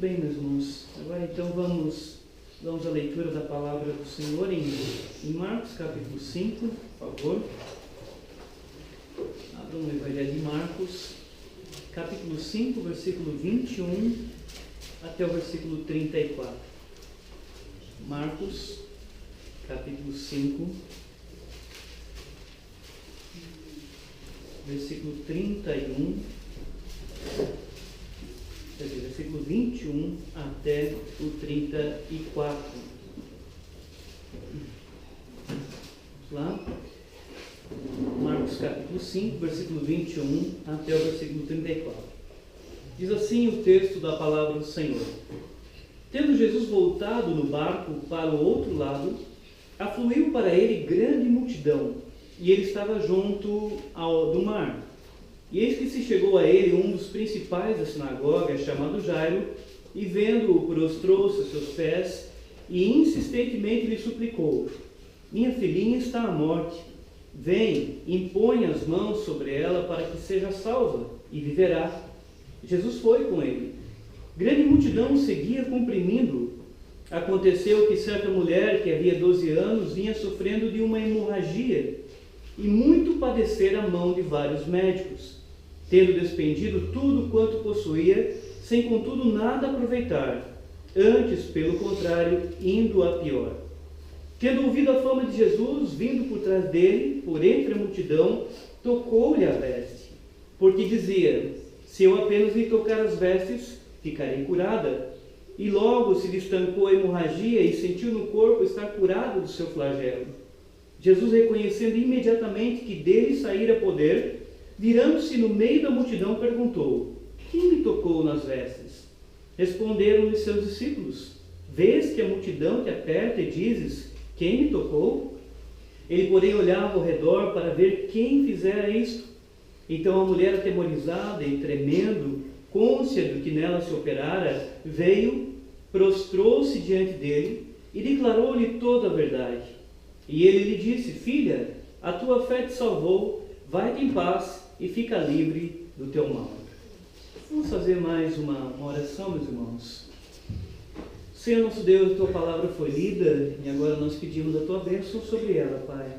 bem, meus irmãos. Agora então vamos à leitura da palavra do Senhor em Marcos capítulo 5, por favor. Abram o Evangelho de Marcos, capítulo 5, versículo 21 até o versículo 34. Marcos, capítulo 5, versículo 31, versículo 21 até o 34. Vamos lá. Marcos capítulo 5, versículo 21 até o versículo 34. Diz assim o texto da palavra do Senhor. Tendo Jesus voltado no barco para o outro lado, afluiu para ele grande multidão, e ele estava junto do mar. E eis que se chegou a ele um dos principais da sinagoga, chamado Jairo, e vendo-o, prostrou-se a seus pés, e insistentemente lhe suplicou: minha filhinha está à morte. Vem, impõe as mãos sobre ela para que seja salva, e viverá. Jesus foi com ele. Grande multidão o seguia comprimindo-o. Aconteceu que certa mulher, que havia 12 anos, vinha sofrendo de uma hemorragia, e muito padecera a mão de vários médicos, tendo despendido tudo quanto possuía, sem contudo nada aproveitar, antes, pelo contrário, indo a pior. Tendo ouvido a fama de Jesus, vindo por trás dele, por entre a multidão, tocou-lhe a veste, porque dizia: se eu apenas lhe tocar as vestes, ficarei curada. E logo se lhe estancou a hemorragia e sentiu no corpo estar curado do seu flagelo. Jesus, reconhecendo imediatamente que dele saíra poder, virando-se no meio da multidão, perguntou: quem me tocou nas vestes? Responderam-lhe seus discípulos: vês que a multidão te aperta e dizes: quem me tocou? Ele, porém, olhava ao redor para ver quem fizera isto. Então a mulher, atemorizada e tremendo, cônscia do que nela se operara, veio, prostrou-se diante dele e declarou-lhe toda a verdade. E ele lhe disse: filha, a tua fé te salvou, vai-te em paz e fica livre do teu mal. Vamos fazer mais uma oração, meus irmãos. Senhor nosso Deus, a tua palavra foi lida e agora nós pedimos a tua bênção sobre ela, Pai.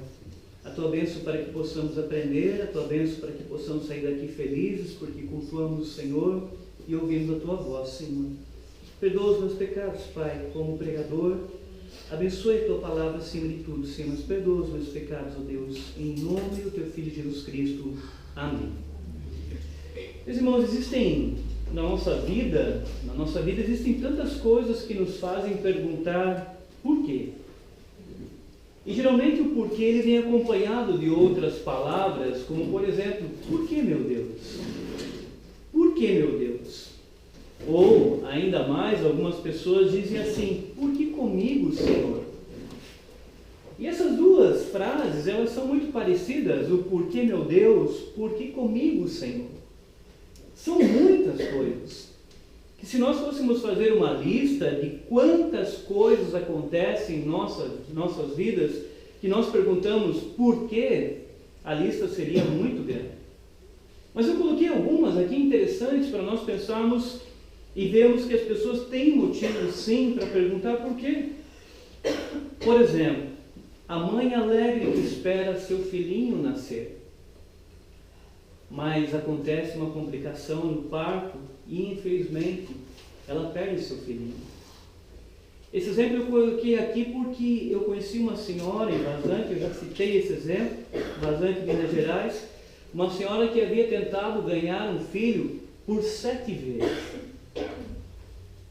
A tua bênção para que possamos aprender, a tua bênção para que possamos sair daqui felizes, porque cultuamos o Senhor e ouvimos a tua voz, Senhor. Perdoa os meus pecados, Pai, como pregador. Abençoe a tua palavra acima de tudo, Senhor. Mas perdoa os meus pecados, ó Deus, em nome do teu Filho Jesus Cristo. Amém. Meus irmãos, na nossa vida existem tantas coisas que nos fazem perguntar por quê. E geralmente o porquê ele vem acompanhado de outras palavras, como por exemplo: por que, meu Deus? Por que, meu Deus? Ou, ainda mais, algumas pessoas dizem assim: por que comigo, Senhor? E essas duas frases, elas são muito parecidas. O porquê, meu Deus, por que comigo, Senhor? São muitas coisas. Que se nós fôssemos fazer uma lista de quantas coisas acontecem em nossas vidas, que nós perguntamos por quê, a lista seria muito grande. Mas eu coloquei algumas aqui interessantes para nós pensarmos e vemos que as pessoas têm motivo sim para perguntar por quê. Por exemplo, a mãe alegre que espera seu filhinho nascer, mas acontece uma complicação no parto e infelizmente ela perde seu filhinho. Esse exemplo eu coloquei aqui porque eu conheci uma senhora em Vazante, eu já citei esse exemplo, Vazante, Minas Gerais, uma senhora que havia tentado ganhar um filho por 7 vezes.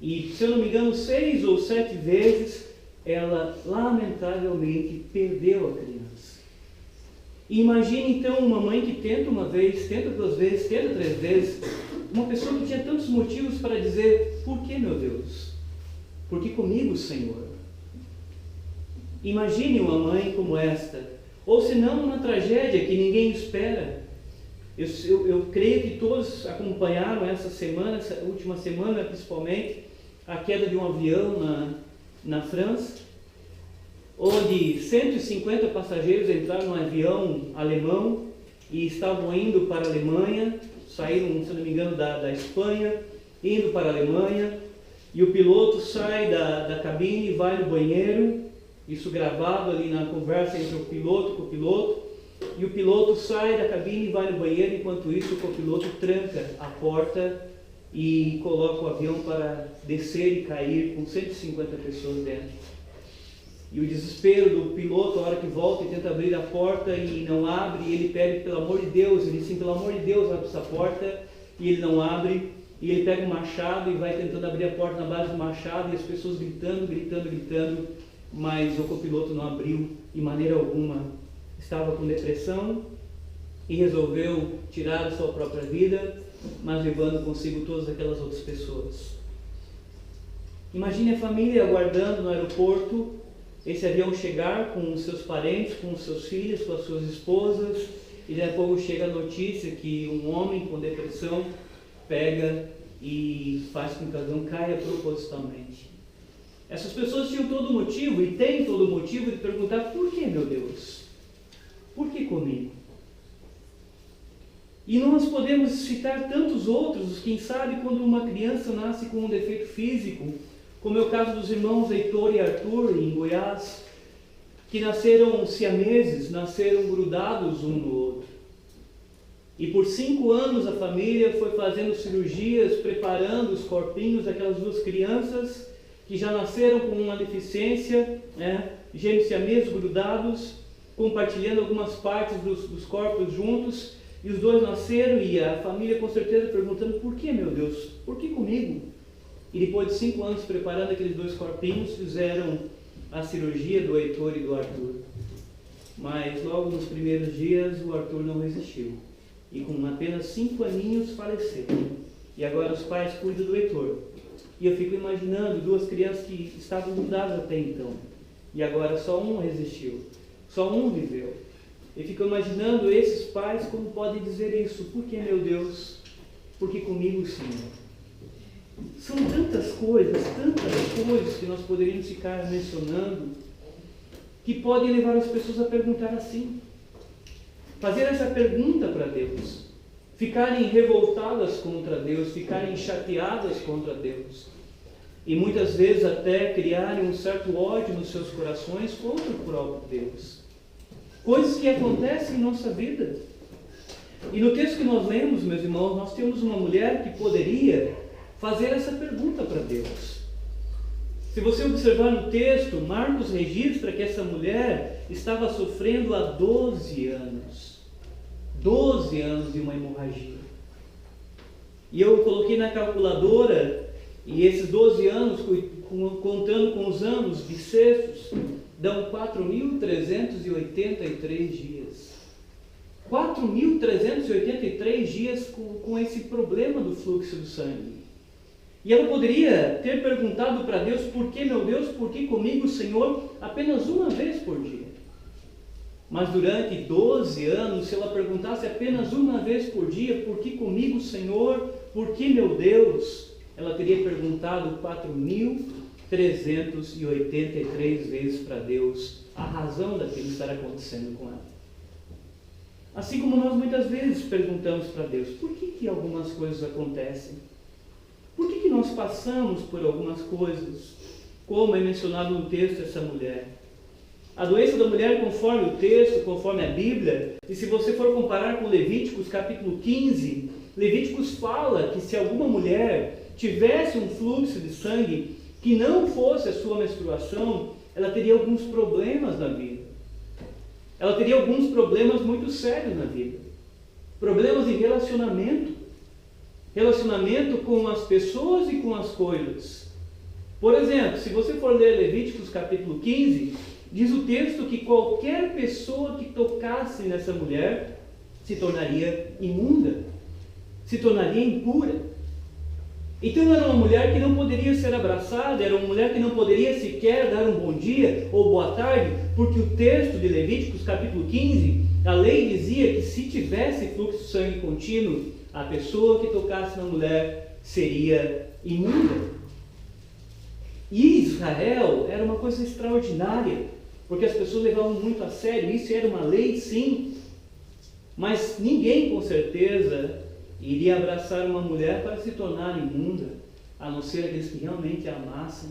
E, se eu não me engano, 6 ou 7 vezes, ela lamentavelmente perdeu a criança. E imagine então uma mãe que tenta uma vez, tenta 2 vezes, tenta 3 vezes, uma pessoa que tinha tantos motivos para dizer: por que, meu Deus? Por que comigo, Senhor? Imagine uma mãe como esta, ou se não uma tragédia que ninguém espera. Eu creio que todos acompanharam essa última semana principalmente, a queda de um avião na França, onde 150 passageiros entraram no avião alemão e estavam indo para a Alemanha, saíram, se não me engano, da Espanha, indo para a Alemanha, e o piloto sai da cabine e vai no banheiro, isso gravado ali na conversa entre o piloto e o copiloto, e o piloto sai da cabine e vai no banheiro, enquanto isso o copiloto tranca a porta e coloca o avião para descer e cair com 150 pessoas dentro. E o desespero do piloto, a hora que volta e tenta abrir a porta e não abre, e ele pede pelo amor de Deus, ele diz assim, pelo amor de Deus, abre essa porta, e ele não abre, e ele pega um machado e vai tentando abrir a porta na base do machado, e as pessoas gritando, mas o copiloto não abriu de maneira alguma. Estava com depressão e resolveu tirar a sua própria vida, mas levando consigo todas aquelas outras pessoas. Imagine a família aguardando no aeroporto esse avião chegar com os seus parentes, com os seus filhos, com as suas esposas, e daqui a pouco chega a notícia que um homem com depressão pega e faz com que o avião caia propositalmente. Essas pessoas tinham todo o motivo, e têm todo o motivo de perguntar: por que, meu Deus? Por que comigo? E nós podemos citar tantos outros, quem sabe quando uma criança nasce com um defeito físico, como é o caso dos irmãos Heitor e Arthur, em Goiás, que nasceram siameses, nasceram grudados um no outro. E por 5 anos a família foi fazendo cirurgias, preparando os corpinhos daquelas duas crianças, que já nasceram com uma deficiência, gêmeos siameses grudados, compartilhando algumas partes dos corpos juntos, e os dois nasceram, e a família com certeza perguntando: por que, meu Deus? Por que comigo? E depois de 5 anos preparando aqueles dois corpinhos, fizeram a cirurgia do Heitor e do Arthur. Mas logo nos primeiros dias o Arthur não resistiu, e com apenas 5 aninhos faleceu. E agora os pais cuidam do Heitor. E eu fico imaginando duas crianças que estavam grudadas até então, e agora só um resistiu, só um viveu. E fico imaginando esses pais como podem dizer isso: por que, meu Deus? Por que comigo, Senhor? São tantas coisas que nós poderíamos ficar mencionando, que podem levar as pessoas a perguntar assim, fazer essa pergunta para Deus, ficarem revoltadas contra Deus, ficarem chateadas contra Deus, e muitas vezes até criarem um certo ódio nos seus corações contra o próprio Deus. Coisas que acontecem em nossa vida. E no texto que nós lemos, meus irmãos, nós temos uma mulher que poderia fazer essa pergunta para Deus. Se você observar no texto, Marcos registra que essa mulher estava sofrendo há 12 anos. 12 anos de uma hemorragia. E eu coloquei na calculadora, e esses 12 anos, contando com os anos bissextos, dão 4.383 dias. 4.383 dias com esse problema do fluxo do sangue. E ela poderia ter perguntado para Deus: por que, meu Deus, por que comigo, Senhor, apenas uma vez por dia? Mas durante 12 anos, se ela perguntasse apenas uma vez por dia: por que comigo, Senhor, por que, meu Deus? Ela teria perguntado 4.383 vezes para Deus a razão daquilo estar acontecendo com ela. Assim como nós muitas vezes perguntamos para Deus: por que algumas coisas acontecem? Por que nós passamos por algumas coisas? Como é mencionado no texto essa mulher. A doença da mulher, conforme o texto, conforme a Bíblia, e se você for comparar com Levíticos capítulo 15, Levíticos fala que se alguma mulher tivesse um fluxo de sangue que não fosse a sua menstruação, ela teria alguns problemas na vida. Ela teria alguns problemas muito sérios na vida. Problemas de relacionamento. Relacionamento com as pessoas e com as coisas. Por exemplo, se você for ler Levíticos capítulo 15, diz o texto que qualquer pessoa que tocasse nessa mulher se tornaria imunda, se tornaria impura. Então era uma mulher que não poderia ser abraçada, era uma mulher que não poderia sequer dar um bom dia ou boa tarde, porque o texto de Levíticos capítulo 15, a lei dizia que se tivesse fluxo de sangue contínuo, a pessoa que tocasse na mulher seria imunda. E Israel era uma coisa extraordinária, porque as pessoas levavam muito a sério, isso era uma lei sim, mas ninguém com certeza iria abraçar uma mulher para se tornar imunda. a não ser aqueles que realmente a amassem.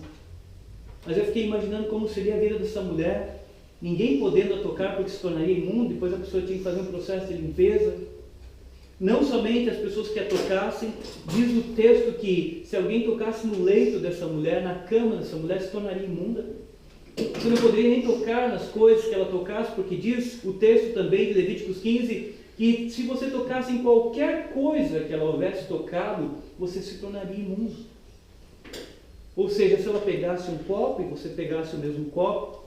Mas eu fiquei imaginando como seria a vida dessa mulher, ninguém podendo a tocar porque se tornaria imundo, depois a pessoa tinha que fazer um processo de limpeza. Não somente as pessoas que a tocassem, diz o texto que se alguém tocasse no leito dessa mulher, na cama dessa mulher, se tornaria imunda. Você não poderia nem tocar nas coisas que ela tocasse, porque diz o texto também de Levíticos 15, que se você tocasse em qualquer coisa que ela houvesse tocado, você se tornaria imundo. Ou seja, se ela pegasse um copo e você pegasse o mesmo copo,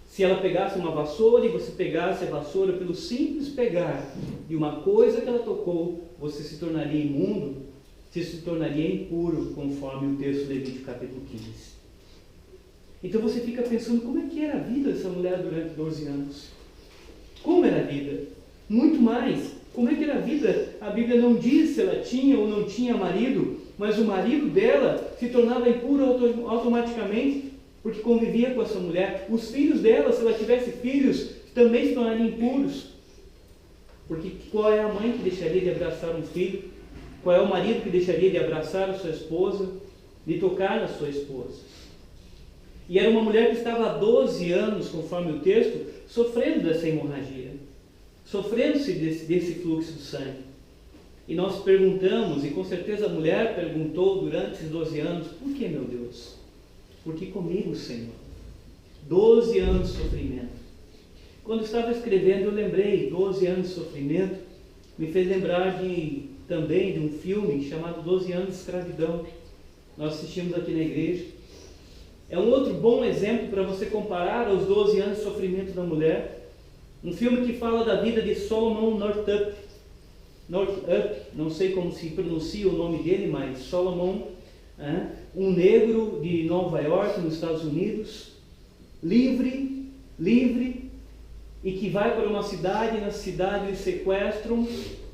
se ela pegasse uma vassoura e você pegasse a vassoura, pelo simples pegar de uma coisa que ela tocou, você se tornaria imundo, você se tornaria impuro, conforme o texto de Levítico capítulo 15. Então você fica pensando, como é que era a vida dessa mulher durante 12 anos? Como era a vida? Muito mais. Como é que era a vida? A Bíblia não diz se ela tinha ou não tinha marido, mas o marido dela se tornava impuro automaticamente, porque convivia com essa mulher. Os filhos dela, se ela tivesse filhos, também se tornariam impuros. Porque qual é a mãe que deixaria de abraçar um filho? Qual é o marido que deixaria de abraçar a sua esposa, de tocar na sua esposa? E era uma mulher que estava há 12 anos, conforme o texto, sofrendo dessa hemorragia, sofrendo-se desse fluxo de sangue. E nós perguntamos, e com certeza a mulher perguntou durante esses 12 anos, por que, meu Deus? Por que comigo, Senhor? 12 anos de sofrimento. Quando estava escrevendo, eu lembrei, 12 anos de sofrimento, me fez lembrar também de um filme chamado 12 anos de escravidão. Nós assistimos aqui na igreja. É um outro bom exemplo para você comparar aos 12 anos de sofrimento da mulher. Um filme que fala da vida de Solomon Northup, não sei como se pronuncia o nome dele, mas Solomon, um negro de Nova York, nos Estados Unidos, livre, e que vai para uma cidade, e na cidade eles sequestram,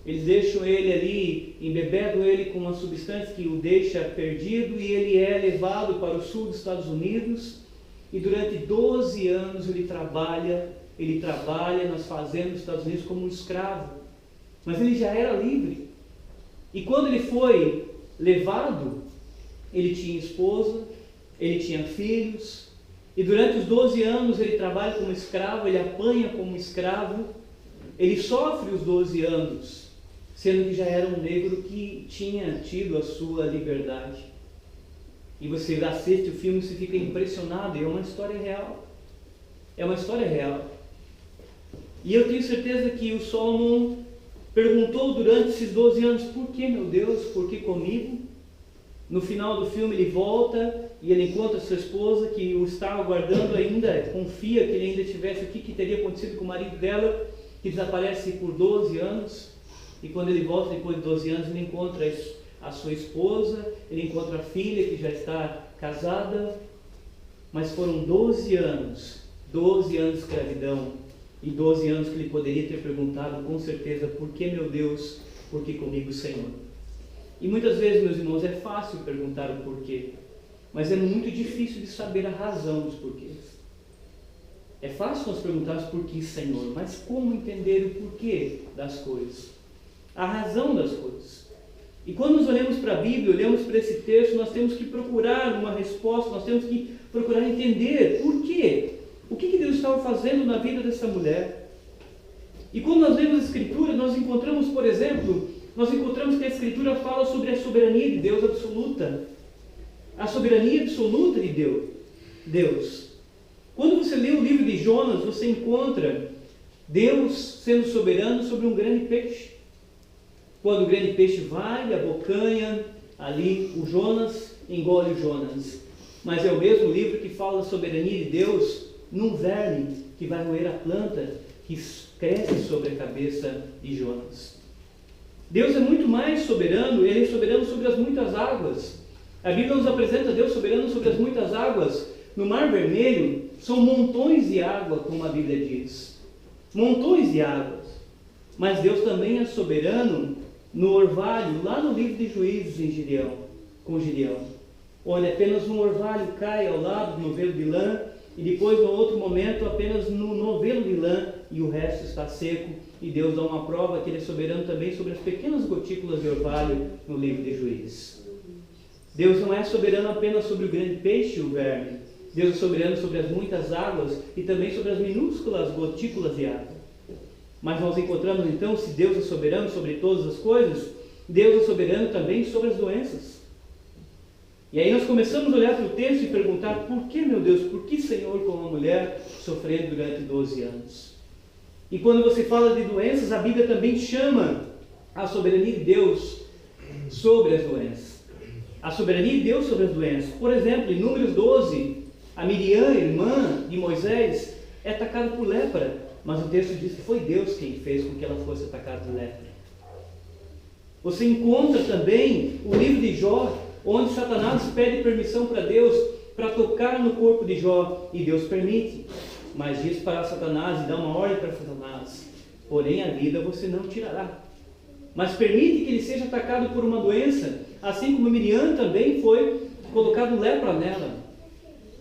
eles deixam ele ali, embebedam ele com uma substância que o deixa perdido, e ele é levado para o sul dos Estados Unidos, e durante 12 anos ele trabalha nas fazendas dos Estados Unidos como um escravo, mas ele já era livre. E quando ele foi levado, ele tinha esposa, ele tinha filhos, e durante os 12 anos ele trabalha como escravo, ele apanha como escravo, ele sofre os 12 anos, sendo que já era um negro que tinha tido a sua liberdade. E você assiste o filme e você fica impressionado, e é uma história real. É uma história real. E eu tenho certeza que o Solomon perguntou durante esses 12 anos, por que, meu Deus, por que comigo? No final do filme ele volta e ele encontra sua esposa que o está aguardando ainda, confia que ele ainda tivesse o que teria acontecido com o marido dela, que desaparece por 12 anos. E quando ele volta depois de 12 anos, ele encontra a sua esposa, ele encontra a filha que já está casada, mas foram 12 anos de escravidão, e 12 anos que ele poderia ter perguntado com certeza, por que, meu Deus, por que comigo, Senhor? E muitas vezes, meus irmãos, é fácil perguntar o porquê, mas é muito difícil de saber a razão dos porquês. É fácil nós perguntarmos por que, Senhor, mas como entender o porquê das coisas? A razão das coisas. E quando nós olhamos para a Bíblia, olhamos para esse texto, nós temos que procurar uma resposta, nós temos que procurar entender por quê. O que Deus estava fazendo na vida dessa mulher? E quando nós lemos a Escritura, nós encontramos, por exemplo, que a Escritura fala sobre a soberania de Deus absoluta. A soberania absoluta de Deus. Quando você lê o livro de Jonas, você encontra Deus sendo soberano sobre um grande peixe. Quando o grande peixe vai, abocanha ali o Jonas, engole o Jonas. Mas é o mesmo livro que fala da soberania de Deus num verme que vai roer a planta que cresce sobre a cabeça de Jonas. Deus é muito mais soberano, Ele é soberano sobre as muitas águas. A Bíblia nos apresenta Deus soberano sobre as muitas águas. No Mar Vermelho são montões de água, como a Bíblia diz. Montões de águas. Mas Deus também é soberano no orvalho, lá no livro de Juízes com Gideão, onde apenas um orvalho cai ao lado do novelo de lã, e depois, no outro momento, apenas no novelo de lã, e o resto está seco, e Deus dá uma prova que Ele é soberano também sobre as pequenas gotículas de orvalho no livro de Juízes. Deus não é soberano apenas sobre o grande peixe e o verme. Deus é soberano sobre as muitas águas e também sobre as minúsculas gotículas de água. Mas nós encontramos então, se Deus é soberano sobre todas as coisas, Deus é soberano também sobre as doenças. E aí nós começamos a olhar para o texto e perguntar: por que, meu Deus, por que, Senhor, com uma mulher sofrendo durante 12 anos? E quando você fala de doenças, a Bíblia também chama a soberania de Deus sobre as doenças. A soberania de Deus sobre as doenças. Por exemplo, em Números 12, a Miriam, irmã de Moisés, é atacada por lepra. Mas o texto diz que foi Deus quem fez com que ela fosse atacada por lepra. Você encontra também o livro de Jó, onde Satanás pede permissão para Deus para tocar no corpo de Jó, e Deus permite. Mas diz para Satanás e dá uma ordem para Satanás: porém a vida você não tirará. Mas permite que ele seja atacado por uma doença, assim como Miriam também foi colocado lepra nela.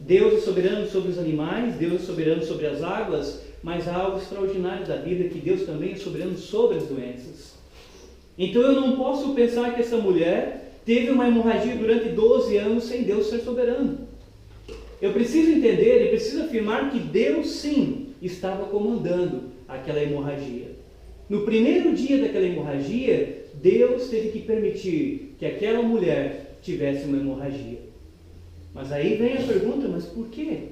Deus é soberano sobre os animais, Deus é soberano sobre as águas, mas há algo extraordinário da Bíblia, que Deus também é soberano sobre as doenças. Então eu não posso pensar que essa mulher teve uma hemorragia durante 12 anos sem Deus ser soberano. Eu preciso entender e preciso afirmar que Deus sim estava comandando aquela hemorragia. No primeiro dia daquela hemorragia, Deus teve que permitir que aquela mulher tivesse uma hemorragia. Mas aí vem a pergunta: mas por quê?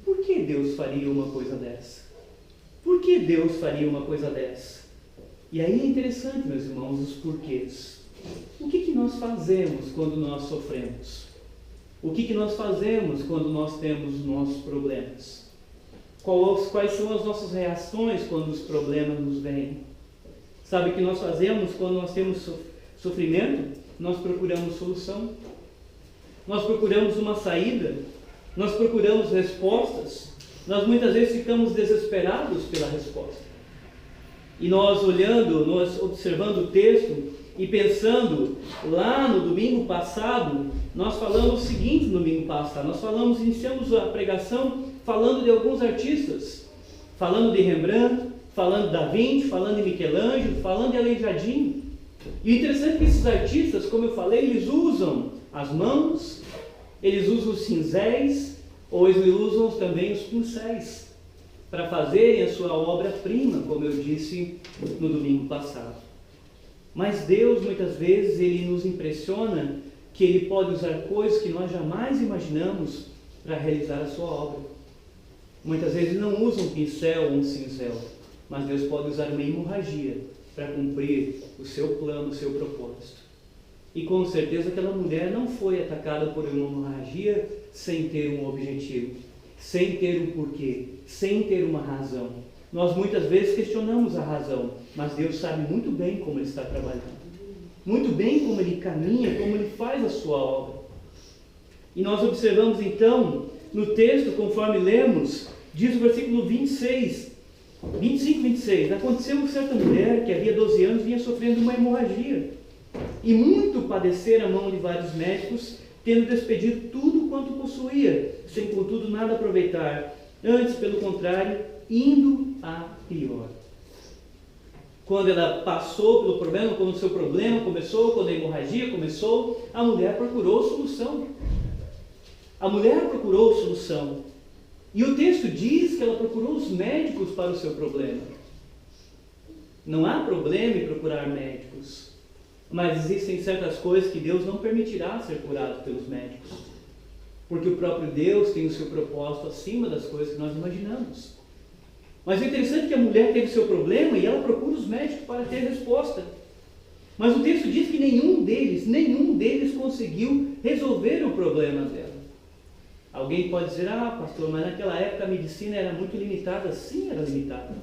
Por que Deus faria uma coisa dessa? Por que Deus faria uma coisa dessa? E aí é interessante, meus irmãos, os porquês. O que nós fazemos quando nós sofremos? O que nós fazemos quando nós temos os nossos problemas? Quais são as nossas reações quando os problemas nos vêm? Sabe o que nós fazemos quando nós temos sofrimento? Nós procuramos solução. Nós procuramos uma saída. Nós procuramos respostas. Nós muitas vezes ficamos desesperados pela resposta. E nós olhando, nós observando o texto e pensando, lá no domingo passado, nós falamos o seguinte no domingo passado. Nós iniciamos a pregação falando de alguns artistas. Falando de Rembrandt, falando de Da Vinci, falando de Michelangelo, falando de Aleijadinho. E o interessante é que esses artistas, como eu falei, eles usam as mãos, eles usam os cinzéis, ou eles usam também os pincéis para fazerem a sua obra-prima, como eu disse no domingo passado. Mas Deus, muitas vezes, Ele nos impressiona que Ele pode usar coisas que nós jamais imaginamos para realizar a sua obra. Muitas vezes não usa um pincel ou um cinzel, mas Deus pode usar uma hemorragia para cumprir o seu plano, o seu propósito. E com certeza aquela mulher não foi atacada por uma hemorragia sem ter um objetivo, sem ter um porquê, sem ter uma razão. Nós muitas vezes questionamos a razão, mas Deus sabe muito bem como Ele está trabalhando, muito bem como Ele caminha, como Ele faz a sua obra. E nós observamos então, no texto, conforme lemos, diz o versículo 25, 26, aconteceu que certa mulher que havia 12 anos vinha sofrendo uma hemorragia, e muito padecer a mão de vários médicos, tendo despedido tudo quanto possuía, sem contudo nada aproveitar, antes pelo contrário, indo a pior. Quando ela passou pelo problema, quando o seu problema começou, quando a hemorragia começou, a mulher procurou solução. A mulher procurou solução. E o texto diz que ela procurou os médicos para o seu problema. Não há problema em procurar médicos, mas existem certas coisas que Deus não permitirá ser curado pelos médicos, porque o próprio Deus tem o seu propósito acima das coisas que nós imaginamos. Mas o interessante é que a mulher teve o seu problema e ela procura os médicos para ter resposta. Mas o texto diz que nenhum deles conseguiu resolver o problema dela. Alguém pode dizer: ah, pastor, mas naquela época a medicina era muito limitada. Sim, era limitada.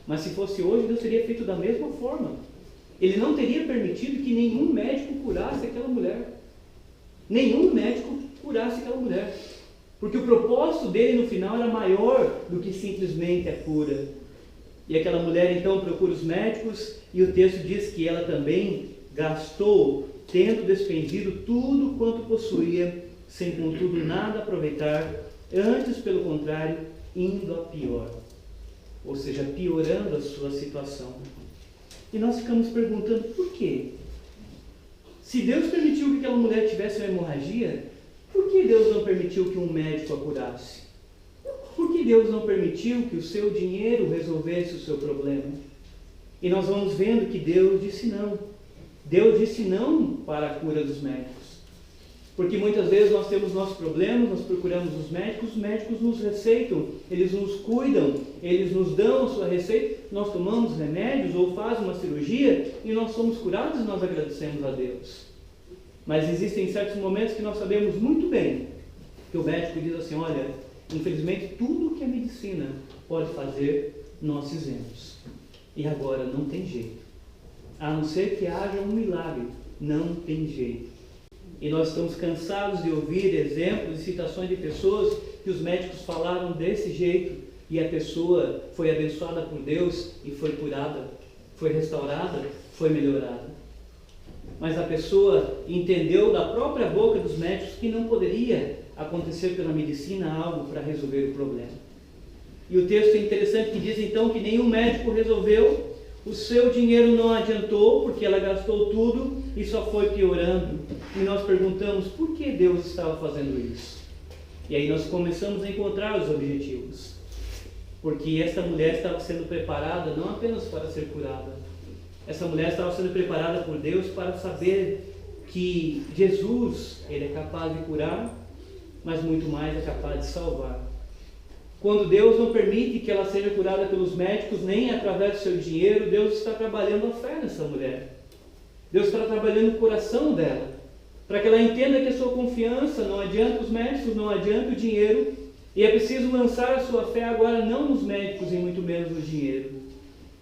Mas se fosse hoje, Deus teria feito da mesma forma. Ele não teria permitido que nenhum médico curasse aquela mulher. Nenhum médico curasse aquela mulher. Porque o propósito dele no final era maior do que simplesmente a cura. E aquela mulher então procura os médicos, e o texto diz que ela também gastou, tendo despendido tudo quanto possuía, sem contudo nada aproveitar, antes pelo contrário, indo a pior. Ou seja, piorando a sua situação. E nós ficamos perguntando: por quê? Se Deus permitiu que aquela mulher tivesse uma hemorragia, por que Deus não permitiu que um médico a curasse? Por que Deus não permitiu que o seu dinheiro resolvesse o seu problema? E nós vamos vendo que Deus disse não. Deus disse não para a cura dos médicos. Porque muitas vezes nós temos nossos problemas, nós procuramos os médicos nos receitam, eles nos cuidam, eles nos dão a sua receita, nós tomamos remédios ou fazem uma cirurgia e nós somos curados e nós agradecemos a Deus. Mas existem certos momentos que nós sabemos muito bem que o médico diz assim, olha, infelizmente tudo que a medicina pode fazer, nós fizemos. E agora não tem jeito. A não ser que haja um milagre, não tem jeito. E nós estamos cansados de ouvir exemplos e citações de pessoas que os médicos falaram desse jeito e a pessoa foi abençoada por Deus e foi curada, foi restaurada, foi melhorada. Mas a pessoa entendeu da própria boca dos médicos que não poderia acontecer pela medicina algo para resolver o problema. E o texto é interessante que diz então que nenhum médico resolveu, o seu dinheiro não adiantou, porque ela gastou tudo e só foi piorando. E nós perguntamos por que Deus estava fazendo isso. E aí nós começamos a encontrar os objetivos. Porque essa mulher estava sendo preparada não apenas para ser curada. Essa mulher estava sendo preparada por Deus para saber que Jesus, Ele é capaz de curar, mas muito mais é capaz de salvar. Quando Deus não permite que ela seja curada pelos médicos, nem através do seu dinheiro, Deus está trabalhando a fé nessa mulher. Deus está trabalhando o coração dela, para que ela entenda que a sua confiança não adianta os médicos, não adianta o dinheiro, e é preciso lançar a sua fé agora não nos médicos e muito menos no dinheiro.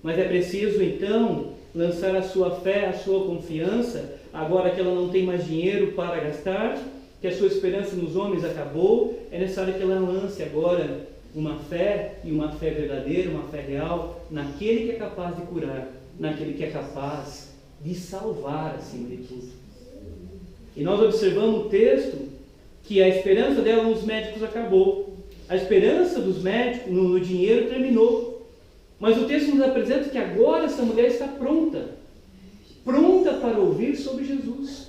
Mas é preciso então lançar a sua fé, a sua confiança, agora que ela não tem mais dinheiro para gastar, que a sua esperança nos homens acabou, é necessário que ela lance agora uma fé, e uma fé verdadeira, uma fé real, naquele que é capaz de curar, naquele que é capaz de salvar acima de tudo. E nós observamos o texto que a esperança dela nos médicos acabou, a esperança dos médicos no dinheiro terminou, mas o texto nos apresenta que agora essa mulher está pronta para ouvir sobre Jesus.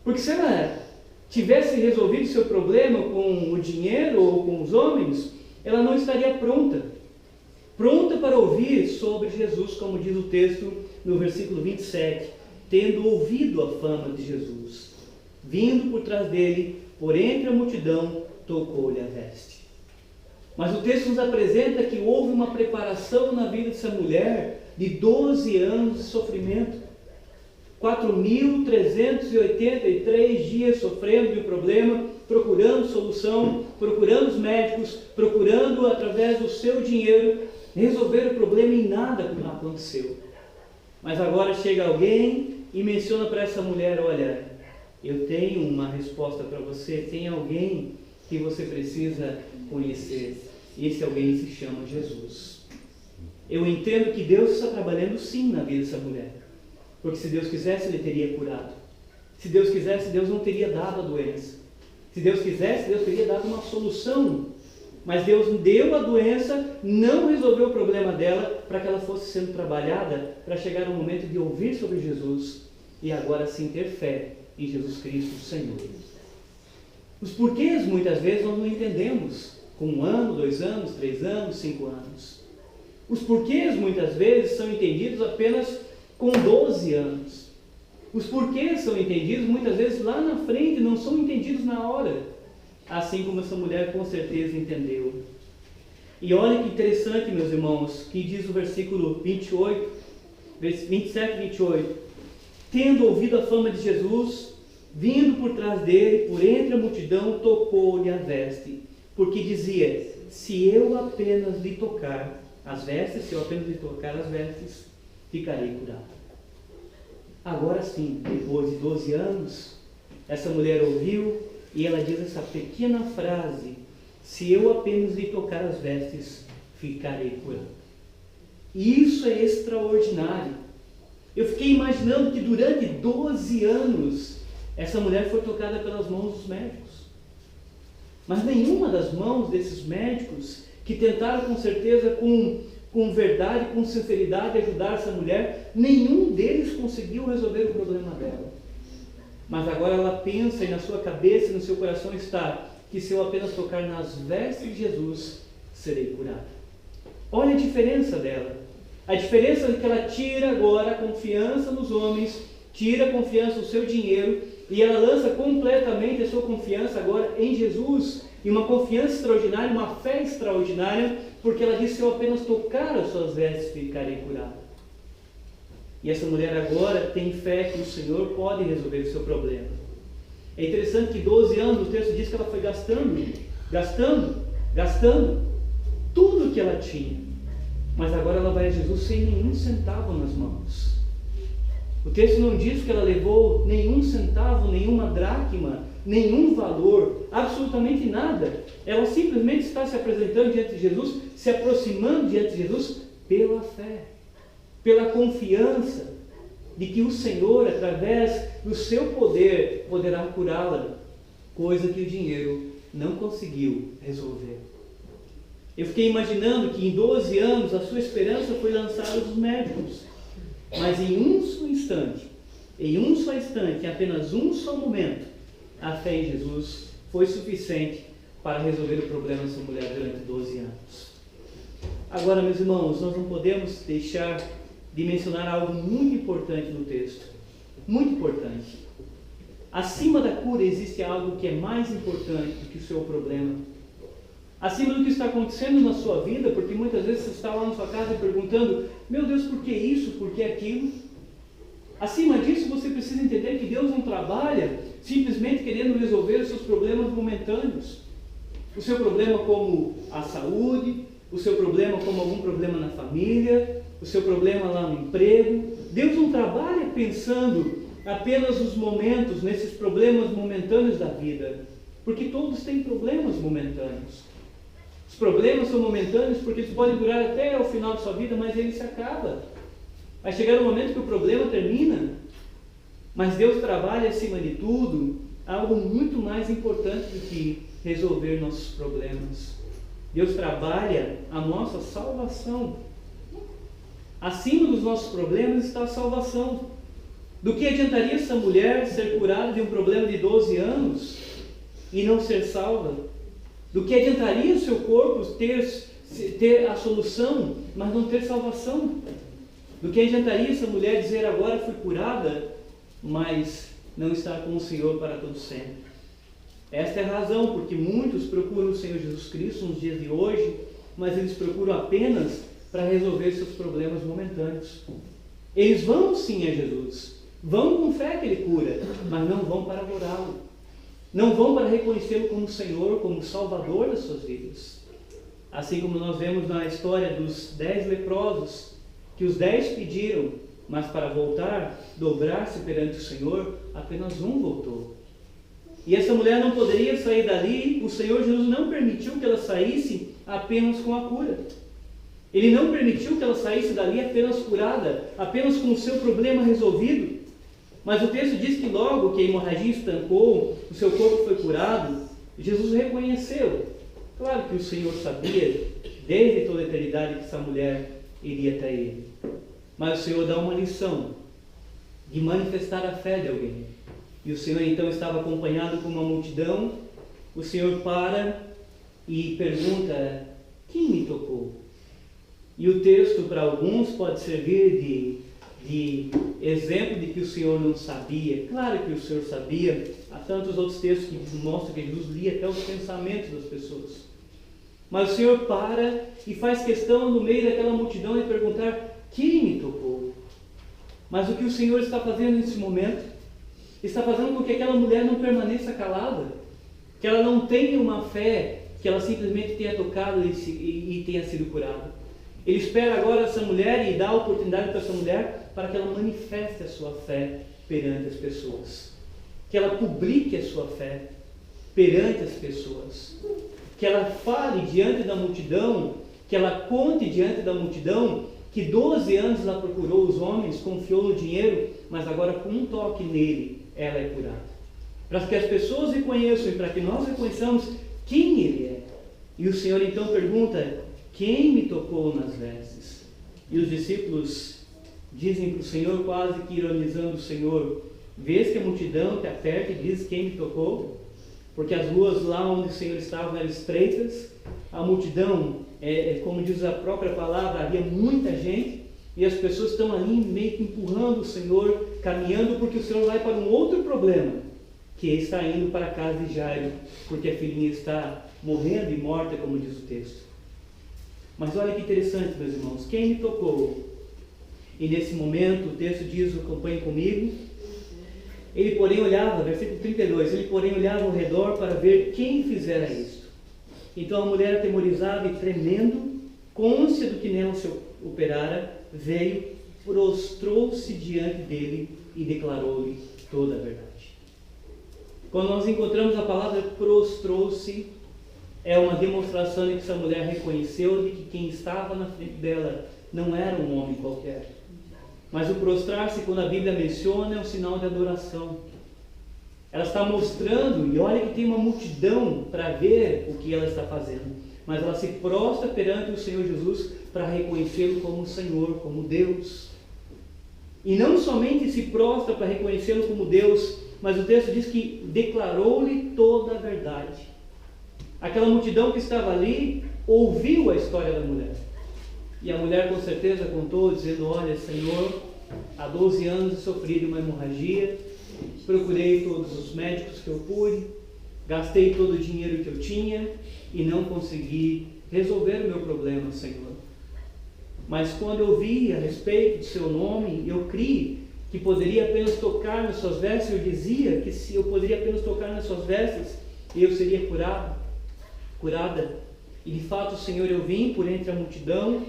Porque se ela tivesse resolvido seu problema com o dinheiro ou com os homens, ela não estaria pronta para ouvir sobre Jesus, como diz o texto no versículo 27, tendo ouvido a fama de Jesus, vindo por trás dele, por entre a multidão, tocou-lhe a veste. Mas o texto nos apresenta que houve uma preparação na vida dessa mulher de 12 anos de sofrimento. 4.383 dias sofrendo de um problema, procurando solução, procurando os médicos, procurando através do seu dinheiro resolver o problema e nada aconteceu. Mas agora chega alguém e menciona para essa mulher, olha, eu tenho uma resposta para você, tem alguém que você precisa conhecer. E esse alguém se chama Jesus. Eu entendo que Deus está trabalhando sim na vida dessa mulher. Porque se Deus quisesse, Ele teria curado. Se Deus quisesse, Deus não teria dado a doença. Se Deus quisesse, Deus teria dado uma solução. Mas Deus deu a doença, não resolveu o problema dela, para que ela fosse sendo trabalhada, para chegar no momento de ouvir sobre Jesus e agora sim ter fé em Jesus Cristo, o Senhor. Os porquês, muitas vezes, nós não entendemos. Com 1 ano, 2 anos, 3 anos, 5 anos. Os porquês, muitas vezes, são entendidos apenas com 12 anos. Os porquês são entendidos muitas vezes lá na frente, não são entendidos na hora. Assim como essa mulher com certeza entendeu. E olha que interessante, meus irmãos, que diz o versículo 27 e 28. Tendo ouvido a fama de Jesus, vindo por trás dele, por entre a multidão, tocou-lhe a veste. Porque dizia, se eu apenas lhe tocar as vestes, ficarei curado. Agora sim, depois de 12 anos, essa mulher ouviu e ela diz essa pequena frase, se eu apenas lhe tocar as vestes, ficarei curado. E isso é extraordinário. Eu fiquei imaginando que durante 12 anos, essa mulher foi tocada pelas mãos dos médicos. Mas nenhuma das mãos desses médicos, que tentaram com certeza com verdade, com sinceridade ajudar essa mulher, nenhum deles conseguiu resolver o problema dela. Mas agora ela pensa, e na sua cabeça e no seu coração está, que se eu apenas tocar nas vestes de Jesus, serei curada. Olha a diferença dela. A diferença é que ela tira agora a confiança nos homens, tira a confiança no seu dinheiro, e ela lança completamente a sua confiança agora em Jesus, e uma confiança extraordinária, uma fé extraordinária, porque ela disse: se eu apenas tocar as suas vestes, ficarei curada. E essa mulher agora tem fé que o Senhor pode resolver o seu problema. É interessante que 12 anos, o texto diz que ela foi gastando tudo que ela tinha. Mas agora ela vai a Jesus sem nenhum centavo nas mãos. O texto não diz que ela levou nenhum centavo, nenhuma dracma, nenhum valor, absolutamente nada. Ela simplesmente está se apresentando diante de Jesus, se aproximando diante de Jesus pela fé, pela confiança de que o Senhor, através do seu poder, poderá curá-la, coisa que o dinheiro não conseguiu resolver. Eu fiquei imaginando que em 12 anos a sua esperança foi lançada aos médicos, mas em um só instante, em apenas um só momento, a fé em Jesus foi suficiente para resolver o problema dessa mulher durante 12 anos. Agora, meus irmãos, nós não podemos deixar de mencionar algo muito importante no texto. Muito importante. Acima da cura existe algo que é mais importante do que o seu problema. Acima do que está acontecendo na sua vida, porque muitas vezes você está lá na sua casa perguntando: meu Deus, por que isso? Por que aquilo? Acima disso, você precisa entender que Deus não trabalha simplesmente querendo resolver os seus problemas momentâneos. O seu problema como a saúde, o seu problema como algum problema na família, o seu problema lá no emprego. Deus não trabalha pensando apenas nos momentos, nesses problemas momentâneos da vida, porque todos têm problemas momentâneos. Os problemas são momentâneos porque eles podem durar até o final de sua vida, mas ele se acaba. Vai chegar um momento que o problema termina, mas Deus trabalha acima de tudo algo muito mais importante do que resolver nossos problemas. Deus trabalha a nossa salvação. Acima dos nossos problemas está a salvação. Do que adiantaria essa mulher ser curada de um problema de 12 anos e não ser salva? Do que adiantaria o seu corpo ter a solução, mas não ter salvação? Do que adiantaria essa mulher dizer: agora fui curada, mas não estar com o Senhor para todo sempre? Esta é a razão porque muitos procuram o Senhor Jesus Cristo nos dias de hoje, mas eles procuram apenas para resolver seus problemas momentâneos. Eles vão sim a Jesus, vão com fé que Ele cura, mas não vão para adorá-lo, não vão para reconhecê-lo como Senhor, como Salvador das suas vidas. Assim como nós vemos na história dos 10 leprosos, que os 10 pediram, mas para voltar, dobrar-se perante o Senhor, apenas um voltou. E essa mulher não poderia sair dali, o Senhor Jesus não permitiu que ela saísse apenas com a cura. Ele não permitiu que ela saísse dali apenas curada, apenas com o seu problema resolvido. Mas o texto diz que logo que a hemorragia estancou, o seu corpo foi curado, Jesus reconheceu. Claro que o Senhor sabia, desde toda a eternidade, que essa mulher iria até Ele. Mas o Senhor dá uma lição de manifestar a fé de alguém. E o Senhor então estava acompanhado com uma multidão. O Senhor para e pergunta: quem me tocou? E o texto para alguns pode servir de exemplo de que o Senhor não sabia. Claro que o Senhor sabia. Há tantos outros textos que mostram que Jesus lia até os pensamentos das pessoas. Mas o Senhor para e faz questão no meio daquela multidão de perguntar: quem me tocou? Mas o que o Senhor está fazendo nesse momento? Está fazendo com que aquela mulher não permaneça calada, que ela não tenha uma fé, que ela simplesmente tenha tocado e tenha sido curada. Ele espera agora essa mulher e dá a oportunidade para essa mulher para que ela manifeste a sua fé perante as pessoas, que ela publique a sua fé perante as pessoas, que ela fale diante da multidão, que ela conte diante da multidão que 12 anos ela procurou os homens, confiou no dinheiro, mas agora com um toque nele ela é curada. Para que as pessoas reconheçam e para que nós reconheçamos quem Ele é. E o Senhor então pergunta: quem me tocou nas vestes? E os discípulos dizem para o Senhor, quase que ironizando o Senhor: Vês que a multidão te aperta e diz: quem me tocou? Porque as ruas lá onde o Senhor estava eram estreitas, a multidão, como diz a própria palavra, havia muita gente, e as pessoas estão ali meio que empurrando o Senhor, caminhando, porque o Senhor vai para um outro problema, que está indo para a casa de Jairo, porque a filhinha está morrendo e morta, como diz o texto. Mas olha que interessante, meus irmãos, quem me tocou? E nesse momento, o texto diz, acompanhe comigo, ele porém olhava, versículo 32, ele porém olhava ao redor para ver quem fizera isto. Então a mulher, atemorizada e tremendo, cônscia do que nela se operara, veio, prostrou-se diante dele e declarou-lhe toda a verdade. Quando nós encontramos a palavra prostrou-se, é uma demonstração de que essa mulher reconheceu de que quem estava na frente dela não era um homem qualquer. Mas o prostrar-se, quando a Bíblia menciona, é um sinal de adoração. Ela está mostrando, e olha que tem uma multidão para ver o que ela está fazendo, mas ela se prostra perante o Senhor Jesus para reconhecê-lo como Senhor, como Deus. E não somente se prostra para reconhecê-lo como Deus, mas o texto diz que declarou-lhe toda a verdade. Aquela multidão que estava ali ouviu a história da mulher. E a mulher com certeza contou, dizendo: olha, Senhor, há 12 anos eu sofri de uma hemorragia, procurei todos os médicos que eu pude, gastei todo o dinheiro que eu tinha e não consegui resolver o meu problema, Senhor. Mas quando eu vi a respeito do seu nome, eu criei que poderia apenas tocar nas suas vestes. Eu dizia que se eu poderia apenas tocar nas suas vestes, eu seria curada. E de fato, Senhor, eu vim por entre a multidão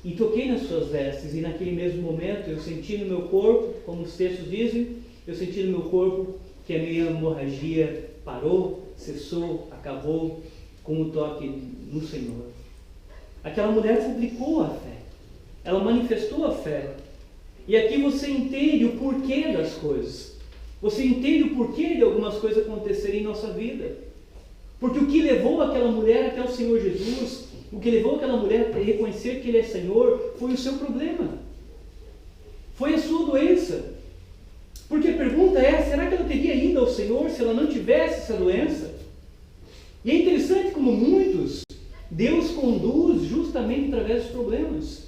e toquei nas suas vestes, e naquele mesmo momento eu senti no meu corpo, como os textos dizem, eu senti no meu corpo que a minha hemorragia parou, cessou, acabou com o toque no Senhor. Aquela mulher publicou a fé, ela manifestou a fé, e aqui você entende o porquê das coisas, você entende o porquê de algumas coisas acontecerem em nossa vida, porque o que levou aquela mulher até o Senhor Jesus, o que levou aquela mulher a reconhecer que Ele é Senhor, foi o seu problema, foi a sua doença. Porque a pergunta é, será que ela teria ido ao Senhor se ela não tivesse essa doença? E é interessante como muitos, Deus conduz justamente através dos problemas.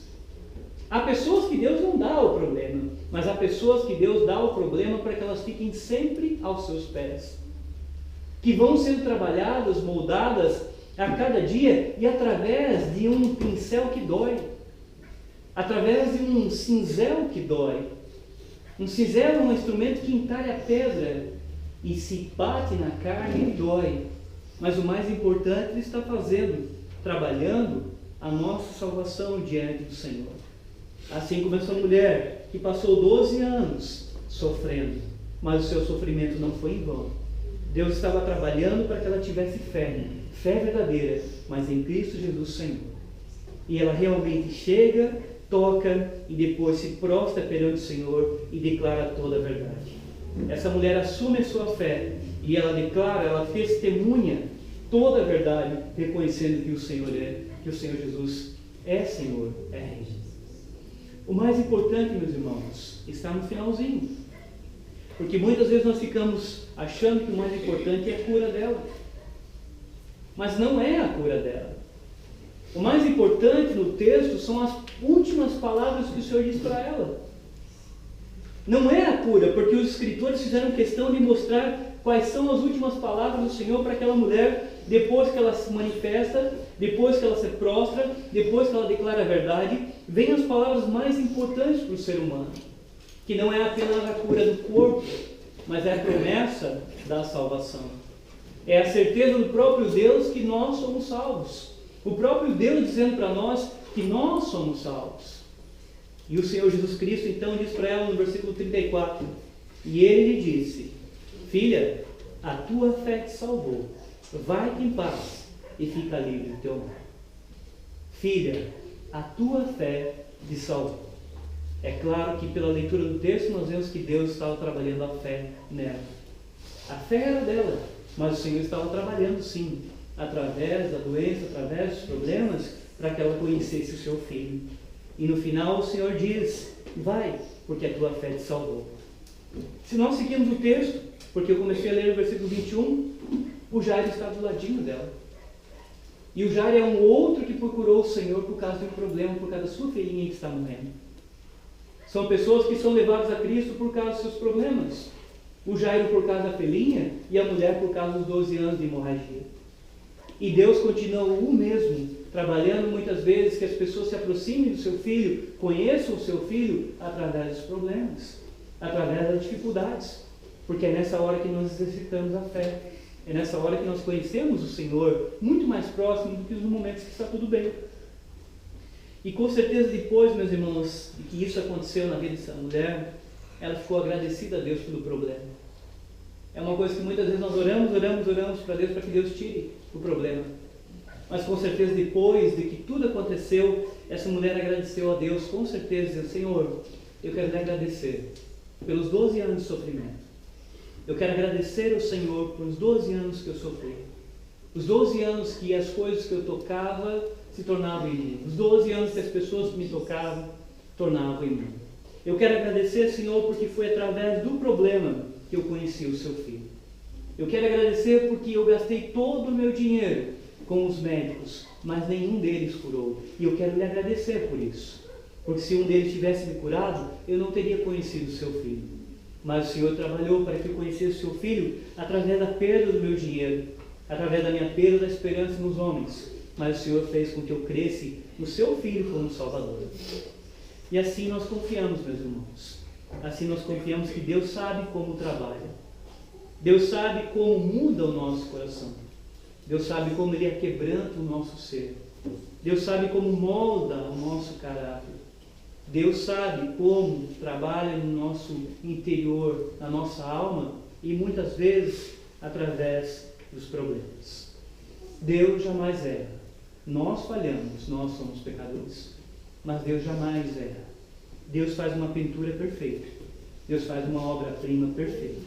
Há pessoas que Deus não dá o problema, mas há pessoas que Deus dá o problema para que elas fiquem sempre aos seus pés, que vão sendo trabalhadas, moldadas a cada dia, e através de um pincel que dói, através de um cinzel que dói. Um cinzel é um instrumento que entalha a pedra e se bate na carne e dói, mas o mais importante, ele está fazendo, trabalhando a nossa salvação diante do Senhor. Assim como essa mulher que passou 12 anos sofrendo, mas o seu sofrimento não foi em vão. Deus estava trabalhando para que ela tivesse fé verdadeira, mas em Cristo Jesus Senhor. E ela realmente chega, toca e depois se prostra perante o Senhor e declara toda a verdade. Essa mulher assume a sua fé e ela declara, ela testemunha toda a verdade, reconhecendo que o Senhor Jesus é Senhor, é Rei. O mais importante, meus irmãos, está no finalzinho. Porque muitas vezes nós ficamos achando que o mais importante é a cura dela. Mas não é a cura dela. O mais importante no texto são as últimas palavras que o Senhor diz para ela. Não é a cura, porque os escritores fizeram questão de mostrar quais são as últimas palavras do Senhor para aquela mulher, depois que ela se manifesta, depois que ela se prostra, depois que ela declara a verdade, vêm as palavras mais importantes para o ser humano, que não é apenas a cura do corpo, mas é a promessa da salvação. É a certeza do próprio Deus que nós somos salvos. O próprio Deus dizendo para nós que nós somos salvos. E o Senhor Jesus Cristo então diz para ela no versículo 34, e Ele lhe disse: filha, a tua fé te salvou, vai-te em paz e fica livre do teu mal. Filha, a tua fé te salvou. É claro que pela leitura do texto nós vemos que Deus estava trabalhando a fé nela. A fé era dela, mas o Senhor estava trabalhando sim, através da doença, através dos problemas, para que ela conhecesse o seu filho. E no final o Senhor diz: vai, porque a tua fé te salvou. Se nós seguirmos o texto, porque eu comecei a ler o versículo 21, o Jairo está do ladinho dela. E o Jairo é um outro que procurou o Senhor por causa de um problema, por causa da sua filhinha que está morrendo. São pessoas que são levadas a Cristo por causa dos seus problemas. O Jairo por causa da filhinha e a mulher por causa dos 12 anos de hemorragia. E Deus continua o mesmo, trabalhando muitas vezes que as pessoas se aproximem do seu filho, conheçam o seu filho através dos problemas, através das dificuldades. Porque é nessa hora que nós exercitamos a fé. É nessa hora que nós conhecemos o Senhor muito mais próximo do que nos momentos que está tudo bem. E com certeza depois, meus irmãos, de que isso aconteceu na vida dessa mulher, ela ficou agradecida a Deus pelo problema. É uma coisa que muitas vezes nós oramos para Deus para que Deus tire o problema. Mas com certeza depois de que tudo aconteceu, essa mulher agradeceu a Deus com certeza, dizendo: Senhor, eu quero lhe agradecer pelos 12 anos de sofrimento. Eu quero agradecer ao Senhor pelos 12 anos que eu sofri. Os 12 anos que as coisas que eu tocava se tornavam em mim. Os 12 anos que as pessoas que me tocavam tornavam em mim. Eu quero agradecer, Senhor, porque foi através do problema que eu conheci o seu filho. Eu quero agradecer porque eu gastei todo o meu dinheiro com os médicos, mas nenhum deles curou. E eu quero lhe agradecer por isso. Porque se um deles tivesse me curado, eu não teria conhecido o seu filho. Mas o Senhor trabalhou para que eu conhecesse o seu filho através da perda do meu dinheiro, através da minha perda da esperança nos homens. Mas o Senhor fez com que eu cresce no seu filho como Salvador. E assim nós confiamos, meus irmãos. Assim nós confiamos que Deus sabe como trabalha. Deus sabe como muda o nosso coração. Deus sabe como Ele quebranta o nosso ser. Deus sabe como molda o nosso caráter. Deus sabe como trabalha no nosso interior, na nossa alma, e muitas vezes através dos problemas. Deus jamais erra. Nós falhamos, nós somos pecadores, mas Deus jamais erra. Deus faz uma pintura perfeita. Deus faz uma obra-prima perfeita.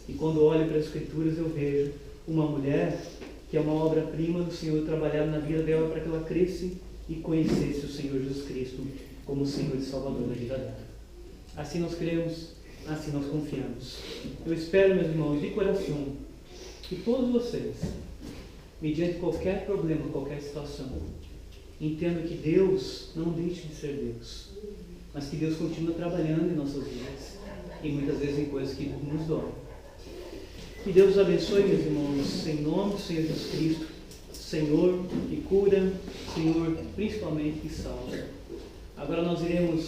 E quando olho para as Escrituras, eu vejo uma mulher que é uma obra-prima do Senhor trabalhado na vida dela para que ela cresça e conhecesse o Senhor Jesus Cristo como o Senhor e Salvador da vida dela. Assim nós cremos, assim nós confiamos. Eu espero, meus irmãos, de coração, que todos vocês, mediante qualquer problema, qualquer situação, entendam que Deus não deixe de ser Deus, mas que Deus continua trabalhando em nossas vidas, e muitas vezes em coisas que nos doem. Que Deus os abençoe, meus irmãos, em nome do Senhor Jesus Cristo, Senhor que cura, Senhor principalmente que salva. Agora nós iremos